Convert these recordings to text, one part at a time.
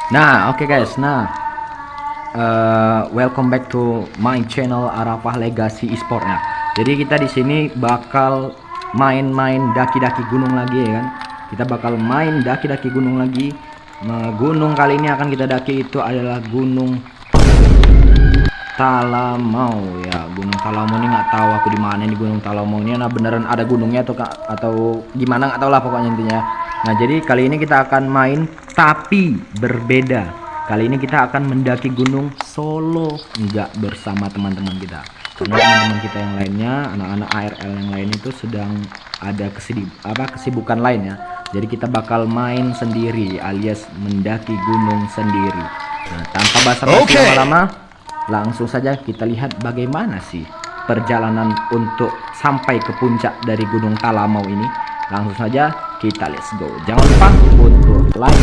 Nah, oke guys. Welcome back to my channel Arafah Legacy Esport ya. Jadi kita di sini bakal main-main daki-daki gunung lagi ya kan. Kita bakal main daki-daki gunung lagi. Nah, gunung kali ini akan kita daki itu adalah Gunung Talamau ya. Gunung Talamau ini nggak tahu aku di mana di Gunung Talamau ini. Nah, beneran ada gunungnya atau gimana nggak tahu lah pokoknya intinya. Nah, jadi kali ini kita akan main tapi berbeda. Kali ini kita akan mendaki gunung solo, nggak bersama teman-teman kita. Karena teman-teman kita yang lainnya, anak-anak ARL yang lain itu sedang ada kesibukan lain ya. Jadi kita bakal main sendiri alias mendaki gunung sendiri. Nah, tanpa basa-basi lama-lama, langsung saja kita lihat bagaimana sih perjalanan untuk sampai ke puncak dari Gunung Talamau ini. Langsung saja kita let's go. Jangan lupa untuk like,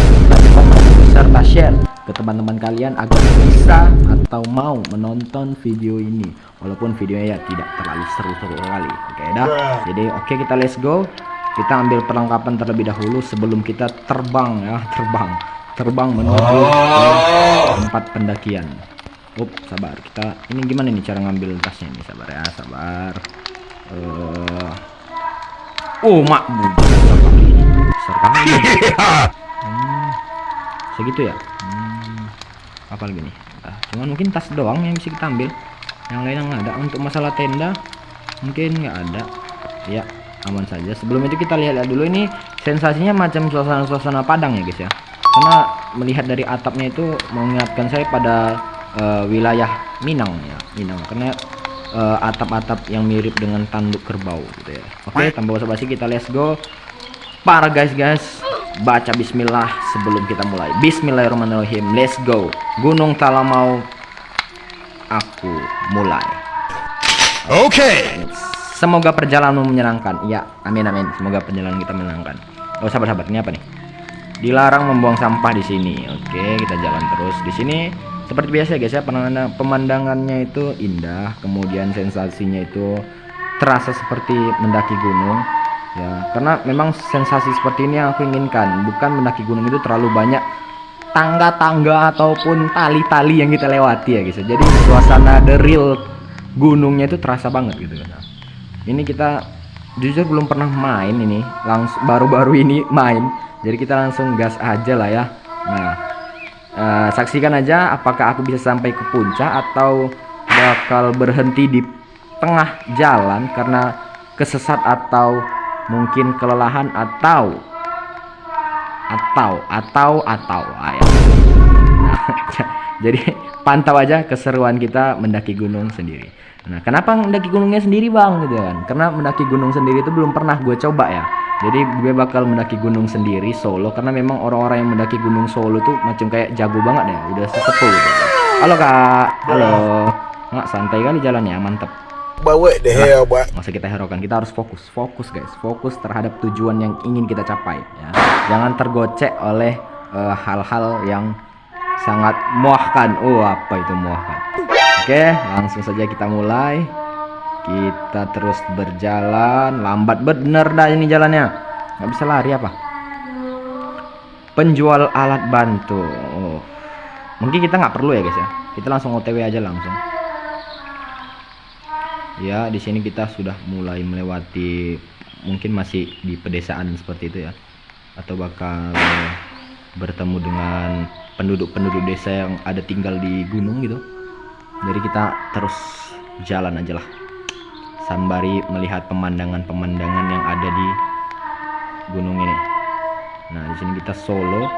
comment, serta share ke teman-teman kalian agar bisa atau mau menonton video ini. Walaupun videonya ya tidak terlalu seru-seru kali. Oke dah. Jadi oke, kita let's go. Kita ambil perlengkapan terlebih dahulu sebelum kita terbang ya, terbang menuju ke tempat pendakian. Sabar, kita ini gimana nih cara ngambil tasnya ini, sabar ya, sabar. Mak besar kali. Segitu ya. Apa lagi nih? Cuman mungkin tas doang yang bisa kita ambil, yang lain yang nggak ada. Untuk masalah tenda mungkin nggak ada ya, aman saja. Sebelum itu kita lihat dulu ini sensasinya macam suasana Padang ya guys ya, karena melihat dari atapnya itu mengingatkan saya pada wilayah Minang ya, Minang, karena atap-atap yang mirip dengan tanduk kerbau gitu ya. Oke, tanpa basa-basi kita let's go. Para guys, baca bismillah sebelum kita mulai. Bismillahirrahmanirrahim. Let's go. Gunung Talamau, aku mulai. Oke. Semoga perjalananmu menyenangkan. Ya, amin amin. Semoga perjalanan kita menyenangkan. Oh, sabar. Ini apa nih? Dilarang membuang sampah di sini. Oke, kita jalan terus di sini. Seperti biasa guys ya, pemandangannya itu indah, kemudian sensasinya itu terasa seperti mendaki gunung ya, karena memang sensasi seperti ini yang aku inginkan. Bukan mendaki gunung itu terlalu banyak tangga-tangga ataupun tali-tali yang kita lewati ya guys ya. Jadi suasana the real gunungnya itu terasa banget gitu kan. Ini kita jujur belum pernah main ini, langsung baru-baru ini main, jadi kita langsung gas aja lah ya. Nah, saksikan aja apakah aku bisa sampai ke puncak atau bakal berhenti di tengah jalan karena kesesat atau mungkin kelelahan atau ya. Jadi pantau aja keseruan kita mendaki gunung sendiri. Nah, kenapa mendaki gunungnya sendiri bang gitu kan? Karena mendaki gunung sendiri itu belum pernah gue coba ya. Jadi gue bakal mendaki gunung sendiri solo, karena memang orang-orang yang mendaki gunung solo tuh macam kayak jago banget ya, udah sesepuh gitu. Halo kak, halo. Nggak, santai kali jalannya, mantep. Bawa deh ya, Pak. Masa kita herokan, kita harus fokus guys, fokus terhadap tujuan yang ingin kita capai ya. Jangan tergocek oleh hal-hal yang sangat muahkan. Apa itu muahkan? Oke, langsung saja kita mulai. Kita terus berjalan, lambat bener dah ini jalannya, nggak bisa lari apa. Penjual alat bantu. Mungkin kita nggak perlu ya guys ya, kita langsung OTW aja langsung. Ya, di sini kita sudah mulai melewati, mungkin masih di pedesaan seperti itu ya, atau bakal bertemu dengan penduduk desa yang ada tinggal di gunung gitu. Jadi kita terus jalan aja lah, sembari melihat pemandangan yang ada di gunung ini. Nah, di sini kita solo,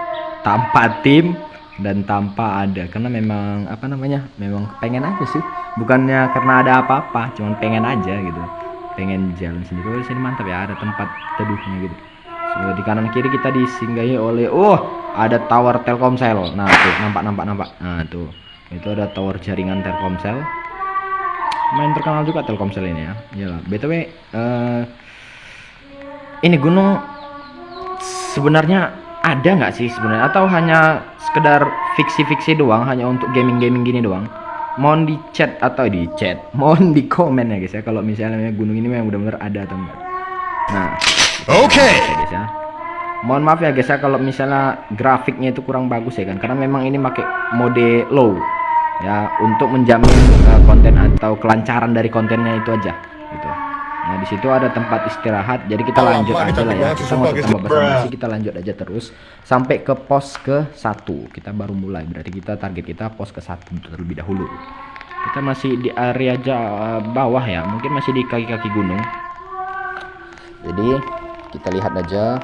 tanpa tim dan tanpa ada, karena memang memang pengen aja sih, bukannya karena ada apa-apa, cuman pengen aja gitu, pengen jalan sendiri. Di sini mantap ya, ada tempat teduhnya gitu. So, di kanan kiri kita disinggahi oleh ada tower Telkomsel. Nah tuh, nampak. Nah tuh, itu ada tower jaringan Telkomsel. Main terkenal juga Telkomsel ini ya. Iyalah. BTW ini gunung sebenarnya ada nggak sih sebenarnya, atau hanya sekedar fiksi doang, hanya untuk gaming gini doang? Mohon di chat, mohon di komen ya guys ya, kalau misalnya gunung ini memang benar-benar ada atau enggak. Nah, oke guys ya. mohon maaf ya guys ya kalau misalnya grafiknya itu kurang bagus ya kan, karena memang ini pakai mode low ya untuk menjamin konten atau kelancaran dari kontennya itu aja gitu. Nah di situ ada tempat istirahat, jadi kita lanjut aja lah ya, kita nggak usah tambah basa-basi, kita lanjut aja terus sampai ke pos ke 1 kita baru mulai. Berarti kita target kita pos ke 1 terlebih dahulu. Kita masih di area bawah ya, mungkin masih di kaki-kaki gunung. Jadi kita lihat aja.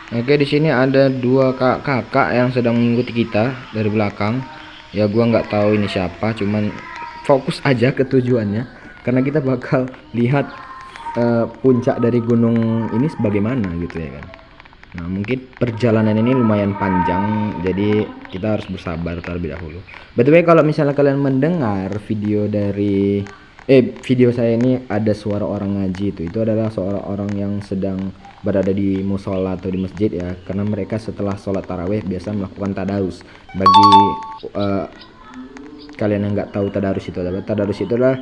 Oke, di sini ada dua kakak yang sedang mengikuti kita dari belakang. Ya gua nggak tahu ini siapa, cuman fokus aja ke tujuannya karena kita bakal lihat puncak dari gunung ini sebagaimana gitu ya kan. Nah, mungkin perjalanan ini lumayan panjang, jadi kita harus bersabar terlebih dahulu. By the way, kalau misalnya kalian mendengar video dari video saya ini ada suara orang ngaji, itu adalah seorang orang yang sedang berada di musola atau di masjid ya, karena mereka setelah sholat tarawih biasa melakukan tadarus. Bagi kalian yang nggak tahu tadarus itu adalah,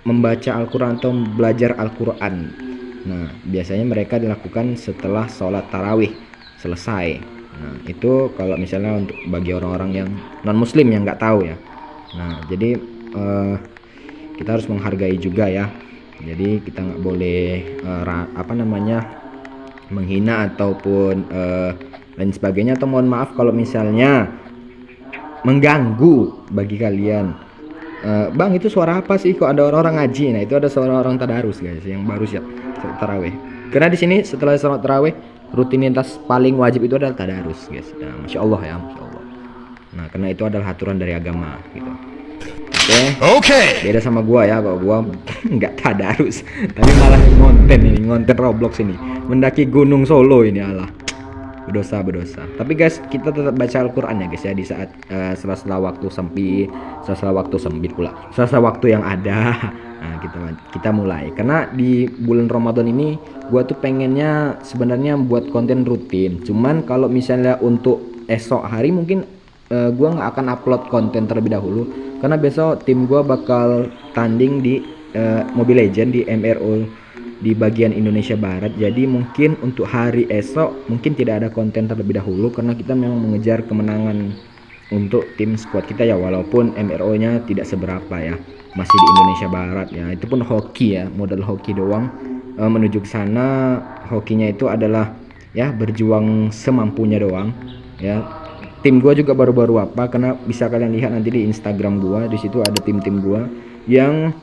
membaca Al-Quran atau belajar Al-Quran. Nah biasanya mereka dilakukan setelah sholat tarawih selesai. Nah itu kalau misalnya untuk bagi orang-orang yang non muslim yang nggak tahu ya. Nah jadi kita harus menghargai juga ya. Jadi kita nggak boleh menghina ataupun lain sebagainya, atau mohon maaf kalau misalnya mengganggu bagi kalian. Bang, itu suara apa sih, kok ada orang-orang ngaji? Nah itu ada suara orang tadarus guys yang baru siap sholat tarawih. Karena di sini setelah sholat tarawih rutinitas paling wajib itu adalah tadarus guys. Nah, masya Allah ya, masya Allah. Nah karena itu adalah aturan dari agama gitu. Oke. Beda sama gua ya, kalau gua nggak tadarus, tapi malah ngonten Roblox ini, mendaki Gunung Solo ini, Allah. Berdosa. Tapi guys, kita tetap baca Al-Qur'an ya guys ya, di saat sela-sela waktu yang ada. Nah, kita mulai. Karena di bulan Ramadan ini gua tuh pengennya sebenarnya buat konten rutin. Cuman kalau misalnya untuk esok hari mungkin gua nggak akan upload konten terlebih dahulu, karena besok tim gua bakal tanding di Mobile Legends di MRO di bagian Indonesia Barat. Jadi mungkin untuk hari esok mungkin tidak ada konten terlebih dahulu, karena kita memang mengejar kemenangan untuk tim squad kita ya, walaupun MRO nya tidak seberapa ya, masih di Indonesia Barat ya, itu pun hoki ya, modal hoki doang. Menuju ke sana hokinya itu adalah ya berjuang semampunya doang ya. Tim gua juga baru-baru karena bisa kalian lihat nanti di Instagram gua, di situ ada tim-tim gua yang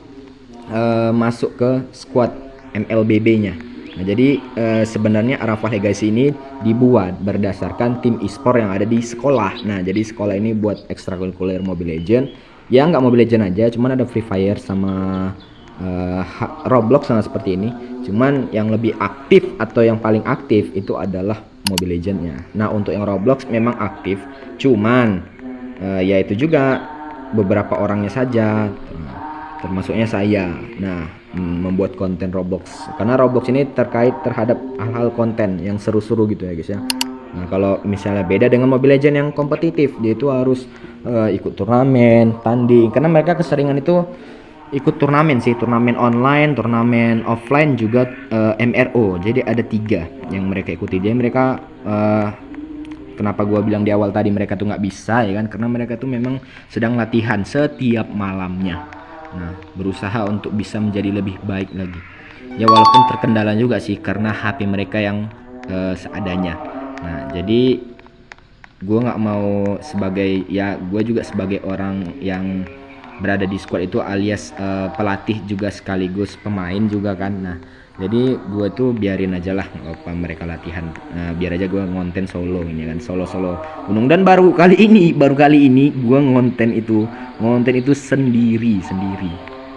masuk ke squad MLBB-nya. Nah, jadi sebenarnya Arafah Legacy ini dibuat berdasarkan tim e-sport yang ada di sekolah. Nah, jadi sekolah ini buat ekstrakurikuler Mobile Legends. Ya nggak Mobile Legends aja, cuman ada Free Fire sama Roblox sama seperti ini. Cuman yang lebih aktif atau yang paling aktif itu adalah Mobile Legends-nya. Nah untuk yang Roblox memang aktif, cuman ya itu juga beberapa orangnya saja, termasuknya saya. Nah membuat konten Roblox, karena Roblox ini terkait terhadap hal-hal konten yang seru-seru gitu ya guys ya. Nah kalau misalnya beda dengan Mobile Legends yang kompetitif, dia itu harus ikut turnamen, tanding, karena mereka keseringan itu ikut turnamen sih, turnamen online, turnamen offline juga MRO. Jadi ada 3 yang mereka ikuti. Jadi mereka kenapa gua bilang di awal tadi mereka tuh nggak bisa ya kan, karena mereka tuh memang sedang latihan setiap malamnya. Nah berusaha untuk bisa menjadi lebih baik lagi ya, walaupun terkendala juga sih karena HP mereka yang seadanya. Nah jadi gua nggak mau gua juga sebagai orang yang berada di squad itu alias pelatih juga sekaligus pemain juga kan. Nah jadi gue tuh biarin aja lah apa mereka latihan, biar aja gue ngonten solo ini kan, solo gunung. Dan baru kali ini gue ngonten itu sendiri.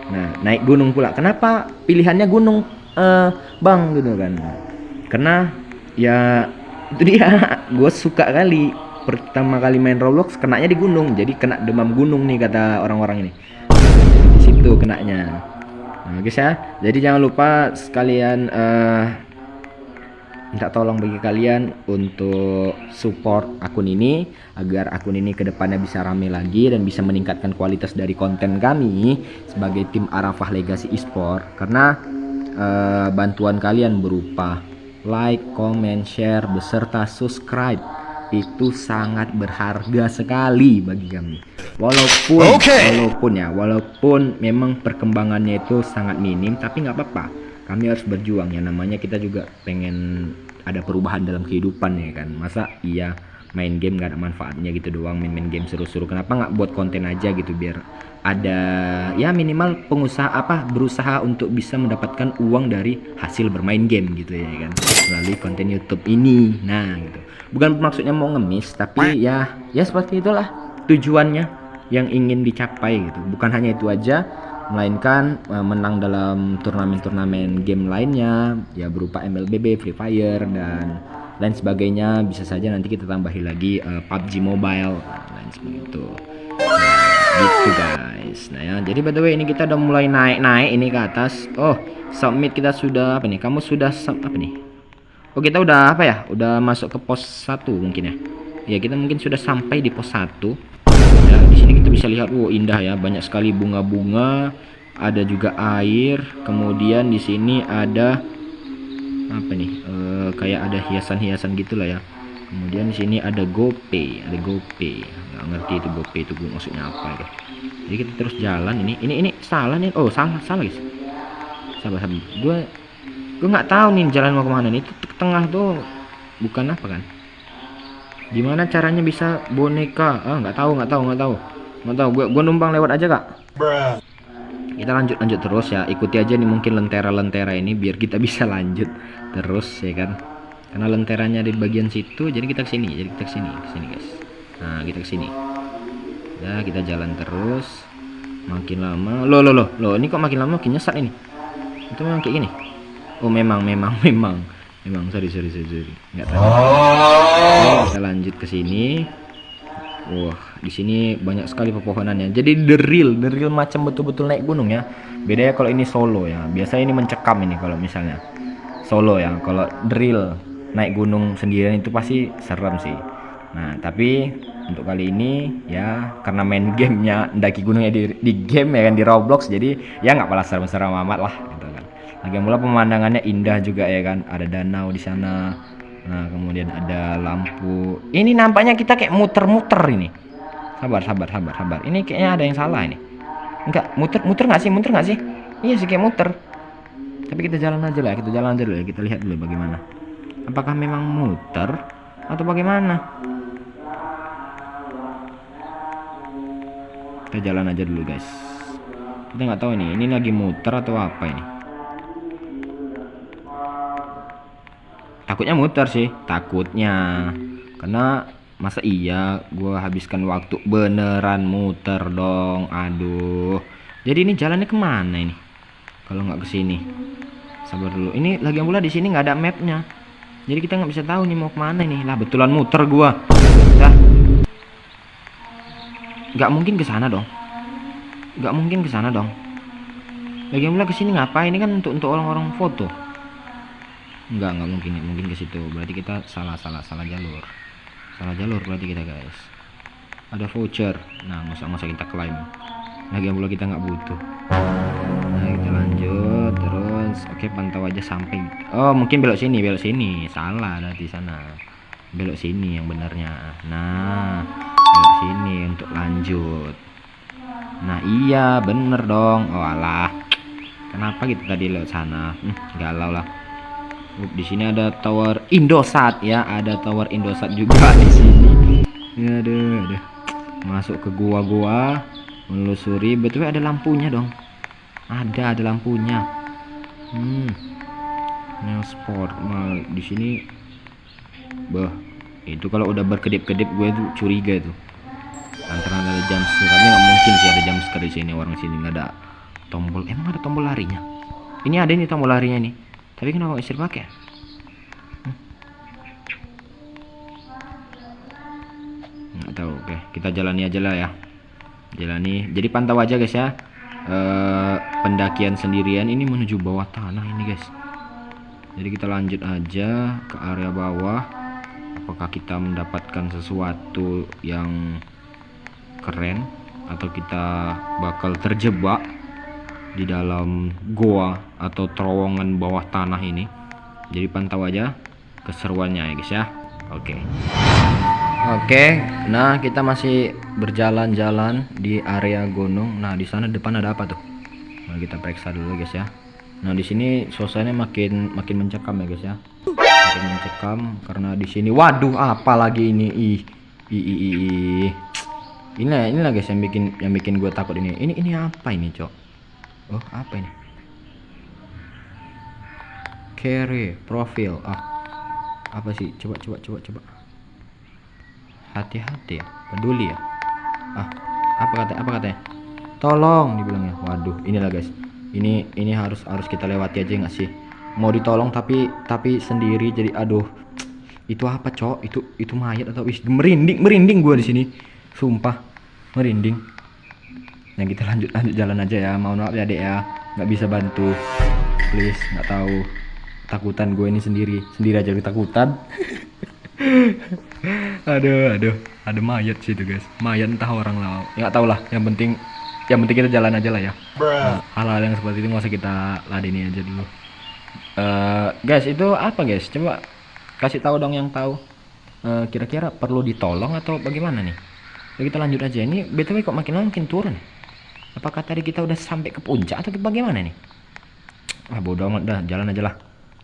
Nah naik gunung pula. Kenapa pilihannya gunung bang gitu kan? Karena ya itu dia, gue suka kali pertama kali main Roblox kenanya di gunung, jadi kena demam gunung nih kata orang-orang ini. Di situ kenanya. Nah guys ya, jadi jangan lupa sekalian minta tolong bagi kalian untuk support akun ini agar akun ini kedepannya bisa rame lagi dan bisa meningkatkan kualitas dari konten kami sebagai tim Arafah Legacy Esport, karena bantuan kalian berupa like, comment, share beserta subscribe itu sangat berharga sekali bagi kami. Walaupun memang perkembangannya itu sangat minim, tapi nggak apa-apa, kami harus berjuang ya, namanya kita juga pengen ada perubahan dalam kehidupan ya kan. Masa iya main game gak ada manfaatnya gitu doang, main game seru-seru, kenapa nggak buat konten aja gitu biar ada ya minimal pengusaha berusaha untuk bisa mendapatkan uang dari hasil bermain game gitu ya kan, melalui konten YouTube ini. Nah gitu, bukan maksudnya mau ngemis, tapi ya seperti itulah tujuannya yang ingin dicapai gitu. Bukan hanya itu aja, melainkan menang dalam turnamen-turnamen game lainnya ya, berupa MLBB, Free Fire dan lain sebagainya. Bisa saja nanti kita tambahin lagi PUBG Mobile lain seperti itu. Gitu guys. Nah ya, jadi by the way ini kita udah mulai naik ini ke atas. Oh, submit kita sudah apa nih? Kamu sudah apa nih? Oh, kita udah apa ya? Udah masuk ke pos 1 mungkin ya. Ya, kita mungkin sudah sampai di pos 1. Ya, di sini kita bisa lihat, wow indah ya, banyak sekali bunga-bunga, ada juga air. Kemudian di sini ada apa nih? Kayak ada hiasan-hiasan gitulah ya. Kemudian di sini ada GoPay, nggak ngerti itu GoPay itu maksudnya apa itu. Jadi kita terus jalan ini salah nih. Oh, salah guys. Sabar. Gue nggak tahu nih jalan mau kemana nih. Itu ke tengah tuh bukan apa kan? Gimana caranya bisa boneka? Nggak tahu. Gue numpang lewat aja kak. Kita lanjut terus ya. Ikuti aja nih mungkin lentera ini biar kita bisa lanjut terus ya kan. Karena lenteranya di bagian situ, jadi kita kesini guys. Nah kita kesini. Ya kita jalan terus. Makin lama, loh, ini kok makin lama makin nyesat ini. Itu memang kayak gini. Oh memang. Sorry. Nggak tahu. Kita lanjut ke sini. Wah, di sini banyak sekali pepohonannya. Jadi the real macam betul-betul naik gunung ya. Beda ya kalau ini solo ya. Biasanya ini mencekam ini kalau misalnya solo ya. Kalau the real naik gunung sendirian itu pasti serem sih. Nah tapi untuk kali ini ya karena main gamenya daki gunungnya di game ya kan, di Roblox, jadi ya nggak pala serem-serem amat lah gitu kan. Lagi mula pemandangannya indah juga ya kan, ada danau di sana. Nah kemudian ada lampu. Ini nampaknya kita kayak muter-muter ini. Sabar. Ini kayaknya ada yang salah ini. Enggak, muter nggak sih? Iya sih kayak muter. Tapi kita jalan aja lah, kita lihat dulu bagaimana. Apakah memang muter atau bagaimana? Kita jalan aja dulu guys. Kita nggak tahu ini lagi muter atau apa ini. Takutnya muter sih, karena masa iya gua habiskan waktu beneran muter dong. Aduh, jadi ini jalannya kemana ini kalau nggak ke sini? Sabar dulu, ini lagi pula di sini nggak ada mapnya, jadi kita nggak bisa tahu nih mau kemana ini. Lah betulan muter gua. Dah, nggak mungkin ke sana dong. Lagi pula ke sini ngapain? Ini kan untuk orang-orang foto. Nggak mungkin ke situ. Berarti kita salah jalur berarti kita guys. Ada voucher. Nah nggak usah kita klaim. Lagi pula kita nggak butuh. Nah kita lanjut terus. Oke, pantau aja sampai. Oh mungkin belok sini. Salah ada di sana. Belok sini yang benarnya. Nah belok sini untuk lanjut. Nah iya bener dong. Oh alah, kenapa kita tadi lewat sana? Galau lah. Di sini ada tower Indosat ya, ada tower Indosat juga di sini. Aduh. Masuk ke gua, menelusuri. Betul ada lampunya dong. Ada lampunya. Nah, sport mal di sini. Bah, itu kalau udah berkedip-kedip gue tuh curiga tuh. Antara ada jam scare, tapi nggak mungkin sih ada jam scare di sini. Orang sini nggak ada tombol. Emang ada tombol larinya? Ini ada nih tombol larinya nih. Tapi kenapa nggak bisa dipakai? nggak tahu. Oke, kita jalani aja lah ya. Jalani. Jadi pantau aja guys ya. Pendakian sendirian ini menuju bawah tanah ini guys. Jadi kita lanjut aja ke area bawah. Apakah kita mendapatkan sesuatu yang keren atau kita bakal terjebak di dalam goa atau terowongan bawah tanah ini. Jadi pantau aja keseruannya ya guys ya. Oke, nah kita masih berjalan-jalan di area gunung. Nah di sana depan ada apa tuh? Nah kita periksa dulu guys ya. Nah di sini suasananya makin mencekam ya guys ya. Makin mencekam karena di sini, waduh apa lagi ini? Inilah guys yang bikin gue takut ini. Ini apa ini cok? Oh apa ini? Carry profil. Apa sih? Coba. Hati-hati ya, peduli ya. Apa katanya? Tolong dibilangnya. Waduh, inilah guys. Ini harus kita lewati aja nggak sih? Mau ditolong tapi sendiri jadi aduh. Itu apa, Cok? Itu mayat atau merinding gua di sini. Sumpah, merinding. Nah, kita lanjut jalan aja ya. Mohon maaf ya, Dek ya. Nggak bisa bantu. Please, nggak tahu. Takutan gue ini sendiri aja ketakutan. aduh ada mayat sih itu guys, mayat entah orang lah nggak tahu lah, yang penting kita jalan aja lah ya. Hal-hal yang seperti itu nggak usah kita ladeni aja dulu. Guys itu apa guys, coba kasih tahu dong yang tahu. Kira-kira perlu ditolong atau bagaimana nih? Jadi kita lanjut aja. Ini btw kok makin turun, apakah tadi kita udah sampai ke puncak atau bagaimana nih? Bodoh amat dah, jalan aja lah.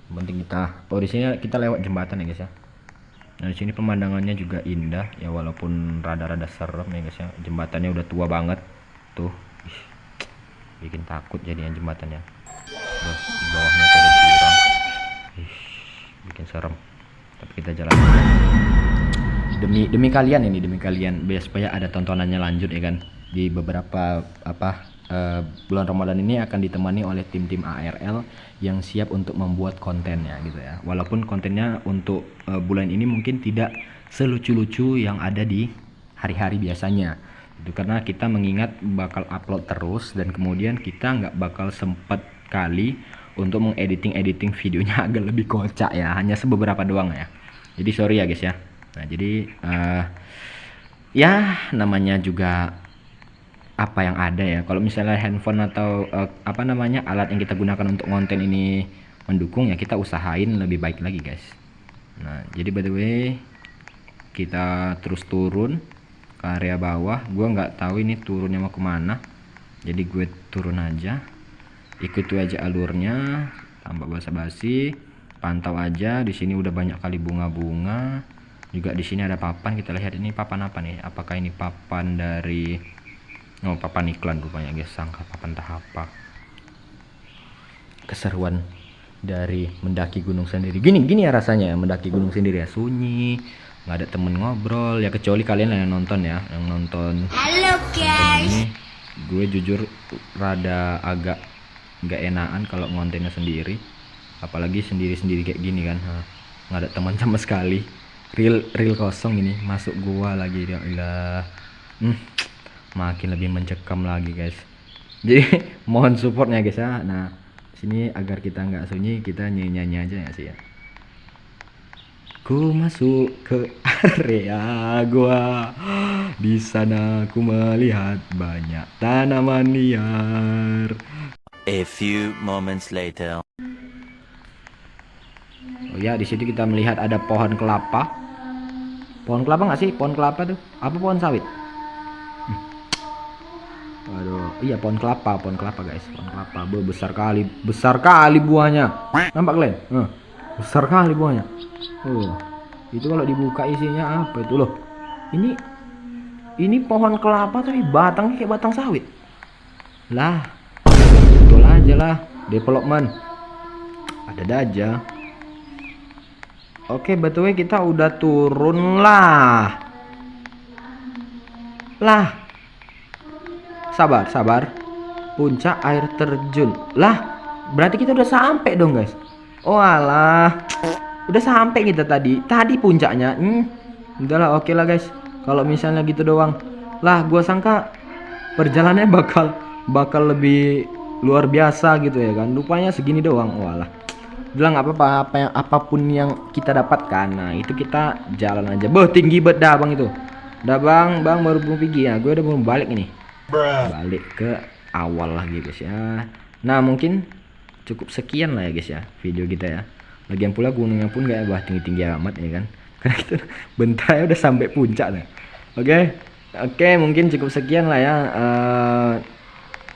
Yang penting kita di sini kita lewat jembatan ya guys ya. Nah di sini pemandangannya juga indah ya, walaupun rada-rada serem ya guys ya. Jembatannya udah tua banget tuh. Bikin takut jadinya jembatannya. Di bawahnya ada jurang. Bikin serem. Tapi kita jalan aja. Demi kalian biar supaya ada tontonannya lanjut ya kan. Di beberapa bulan Ramadan ini akan ditemani oleh tim-tim ARL yang siap untuk membuat kontennya gitu ya. Walaupun kontennya untuk bulan ini mungkin tidak selucu-lucu yang ada di hari-hari biasanya. Itu karena kita mengingat bakal upload terus dan kemudian kita nggak bakal sempat kali untuk mengediting videonya agak lebih kocak ya. Hanya beberapa doang ya. Jadi sorry ya guys ya. Nah jadi ya namanya juga apa yang ada ya. Kalau misalnya handphone atau alat yang kita gunakan untuk konten ini mendukung ya, kita usahain lebih baik lagi guys. Nah jadi by the way kita terus turun ke area bawah. Gue nggak tahu ini turunnya mau kemana, jadi gue turun aja, ikuti aja alurnya tanpa basa-basi. Pantau aja, di sini udah banyak kali bunga-bunga juga. Di sini ada papan, kita lihat ini papan apa nih? Apakah ini papan dari papan iklan rupanya guys, sangka papan tahap apa. Keseruan dari mendaki gunung sendiri gini ya rasanya ya, mendaki gunung sendiri ya, sunyi, nggak ada temen ngobrol ya, kecuali kalian yang nonton ya, yang nonton. Halo guys, ini gue jujur rada agak nggak enakan kalau ngontennya sendiri, apalagi sendiri kayak gini kan. Nggak ada teman sama sekali, real kosong ini. Masuk gua lagi ya ilah. Makin lebih mencekam lagi guys. Jadi mohon supportnya guys ya. Nah sini agar kita nggak sunyi, kita nyanyi aja ya sih ya. Ku masuk ke area gua, di sana ku melihat banyak tanaman liar. A few moments later. Oh ya, di situ kita melihat ada pohon kelapa. Pohon kelapa nggak sih? Pohon kelapa tuh apa, pohon sawit? Aduh, iya pohon kelapa guys, pohon kelapa. Besar kali buahnya. Nampak kalian? Besar kali buahnya. Itu kalau dibuka isinya apa itu loh? Ini pohon kelapa tapi batangnya kayak batang sawit. Lah, betul aja lah, development. Ada aja. Oke, betul kita udah turun lah. Sabar. Puncak air terjun. Lah, berarti kita udah sampai dong, guys. Oh alah. Udah sampai kita tadi puncaknya. Udahlah, oke lah, guys. Kalau misalnya gitu doang, lah gua sangka perjalanannya bakal lebih luar biasa gitu ya kan. Rupanya segini doang. Walah. Bilang nggak apa-apa, apapun yang kita dapatkan. Nah, itu kita jalan aja. Boh, tinggi bet dah Bang itu. Dah Bang baru mau pergi ya. Gue udah mau balik ini. Balik ke awal lagi guys ya. Nah, mungkin cukup sekian lah ya guys ya video kita ya. Lagian pula gunungnya pun gak tinggi-tinggi amat ya kan. Karena itu bentar ya udah sampai puncak nih. Oke, mungkin cukup sekian lah ya.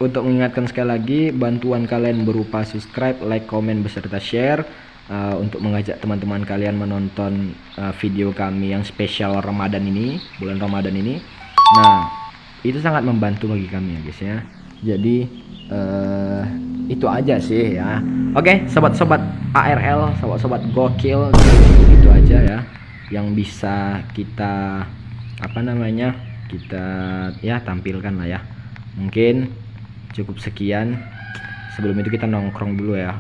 Untuk mengingatkan sekali lagi, bantuan kalian berupa subscribe, like, komen, beserta share, untuk mengajak teman-teman kalian menonton video kami yang spesial Ramadan ini, bulan Ramadan ini. Nah, itu sangat membantu bagi kami ya guys ya. Jadi itu aja sih ya. Oke, sobat-sobat ARL, sobat-sobat gokil, itu aja ya yang bisa kita kita ya tampilkan lah ya. Mungkin cukup sekian. Sebelum itu kita nongkrong dulu ya,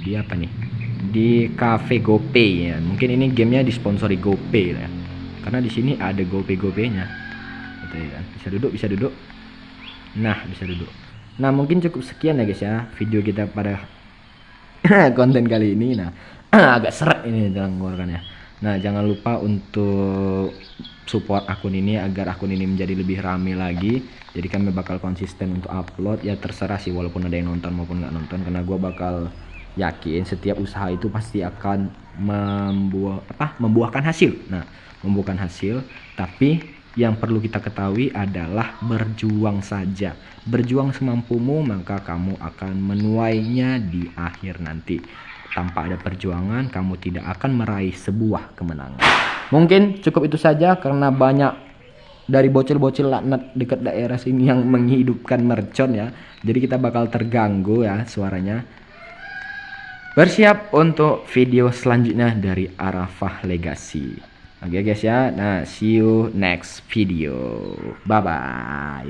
di apa nih, di cafe GoPay ya. Mungkin ini gamenya disponsori GoPay ya, karena di sini ada GoPay-nya gitu ya kan. Bisa duduk. Nah, bisa duduk. Nah, mungkin cukup sekian ya guys ya video kita pada konten kali ini. Nah, agak seret ini dalam mengeluarkannya. Nah, jangan lupa untuk support akun ini agar akun ini menjadi lebih rame lagi. Jadi kami bakal konsisten untuk upload ya, terserah sih walaupun ada yang nonton maupun nggak nonton, karena gue bakal yakin setiap usaha itu pasti akan membuahkan hasil. Nah, membuahkan hasil, tapi yang perlu kita ketahui adalah berjuang saja. Berjuang semampumu, maka kamu akan menuainya di akhir nanti. Tanpa ada perjuangan, kamu tidak akan meraih sebuah kemenangan. Mungkin cukup itu saja, karena banyak dari bocil-bocil laknat dekat daerah sini yang menghidupkan mercon ya. Jadi kita bakal terganggu ya suaranya. Bersiap untuk video selanjutnya dari Arafah Legacy. Oke guys ya. Nah, see you next video. Bye bye.